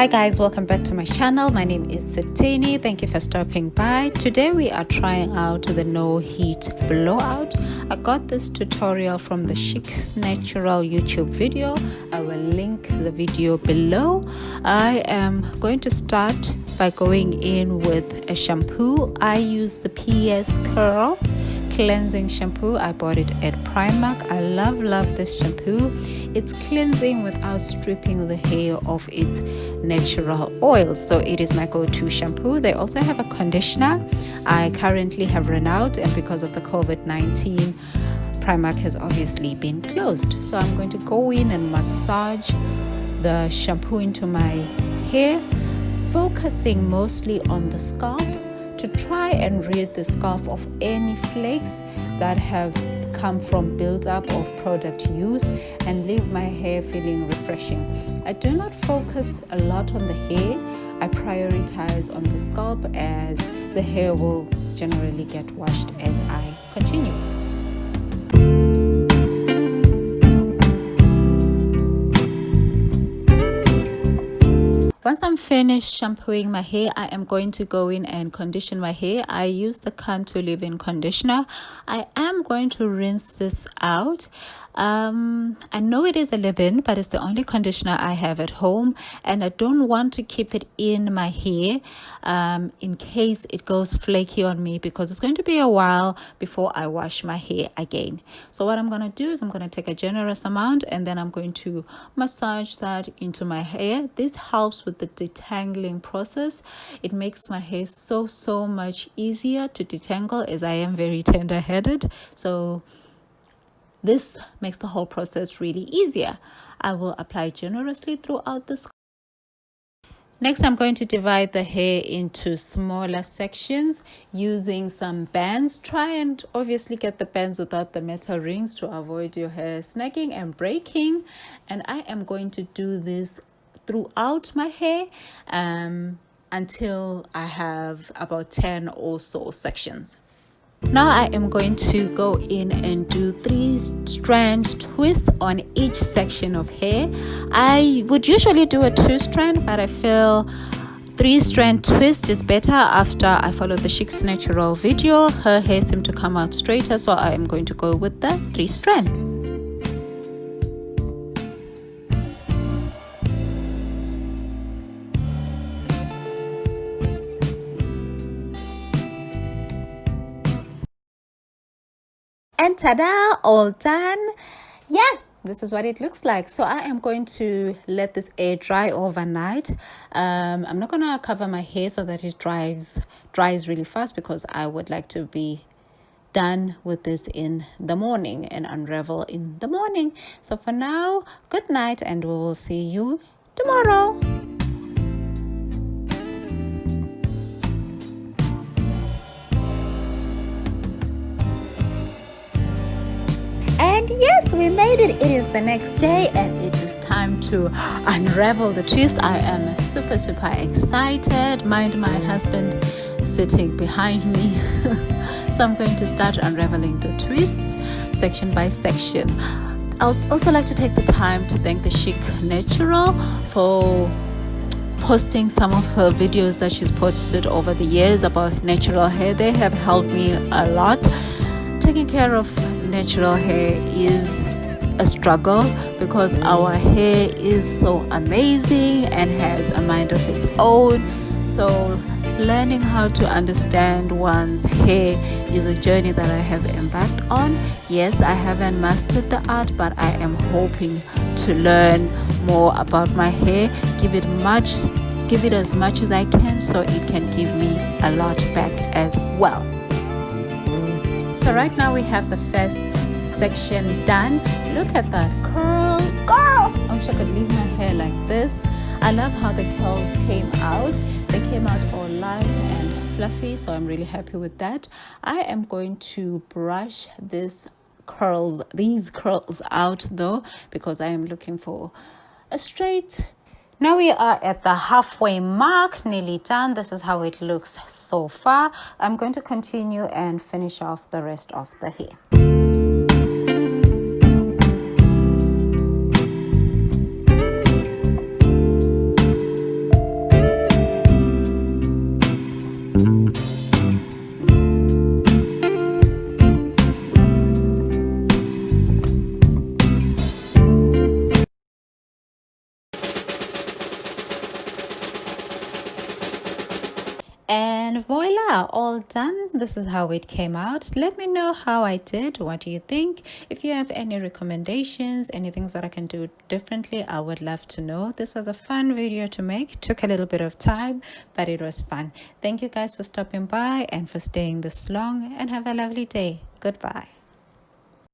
Hi guys, welcome back to my channel. My name is Satini. Thank you for stopping by. Today we are trying out the no heat blowout. I got this tutorial from the Chic's Natural YouTube video. I will link the video below. I am going to start by going in with a shampoo. I use the PS Curl cleansing shampoo. I bought it at Primark. I love this shampoo. It's cleansing without stripping the hair of its natural oil, so it is my go-to shampoo. They also have a conditioner. I currently have run out, and because of the COVID-19, Primark has obviously been closed, so I'm going to go in and massage the shampoo into my hair, focusing mostly on the scalp to try and rid the scalp of any flakes that have come from build-up of product use and leave my hair feeling refreshing. I do not focus a lot on the hair. I prioritize on the scalp, as the hair will generally get washed as I continue. Once I'm finished shampooing my hair, I am going to go in and condition my hair. I use the Cantu leave-in conditioner. I am going to rinse this out. I know it is a leave-in, but it's the only conditioner I have at home, and I don't want to keep it in my hair in case it goes flaky on me, because it's going to be a while before I wash my hair again. So what I'm going to do is I'm going to take a generous amount, and then I'm going to massage that into my hair. This helps with the detangling process. It makes my hair so much easier to detangle, as I am very tender-headed. So this makes the whole process really easier. I will apply generously throughout the scalp. Next, I'm going to divide the hair into smaller sections using some bands. Try and obviously get the bands without the metal rings to avoid your hair snagging and breaking. And I am going to do this throughout my hair until I have about 10 or so sections. Now I am going to go in and do 3-strand twists on each section of hair. I would usually do a 2-strand, but I feel 3-strand twist is better after I followed the Chic's Natural video. Her hair seemed to come out straighter, so I am going to go with the 3-strand. And ta-da, all done. Yeah, this is what it looks like. So I am going to let this air dry overnight. I'm not going to cover my hair so that it dries really fast, because I would like to be done with this in the morning and unravel in the morning. So for now, good night, and we will see you tomorrow. And yes, we made it. It is the next day, and it is time to unravel the twist. I am super excited. Mind my husband sitting behind me. So I'm going to start unraveling the twist section by section. I'd also like to take the time to thank the Chic Natural for posting some of her videos that she's posted over the years about natural hair. They have helped me a lot. Taking care of natural hair is a struggle, because our hair is so amazing and has a mind of its own. So learning how to understand one's hair is a journey that I have embarked on. Yes, I haven't mastered the art, but I am hoping to learn more about my hair, give it as much as I can, so it can give me a lot back as well. So right now we have the first section done. Look at that curl, girl! I wish I could leave my hair like this. I love how the curls came out. They came out all light and fluffy, so I'm really happy with that. I am going to brush these curls out though, because I am looking for a straight. Now we are at the halfway mark, nearly done. This is how it looks so far. I'm going to continue and finish off the rest of the hair. And voila, all done. This is how it came out. Let me know how I did. What do you think? If you have any recommendations, any things that I can do differently, I would love to know. This was a fun video to make. Took a little bit of time, but it was fun. Thank you guys for stopping by and for staying this long, and have a lovely day. Goodbye.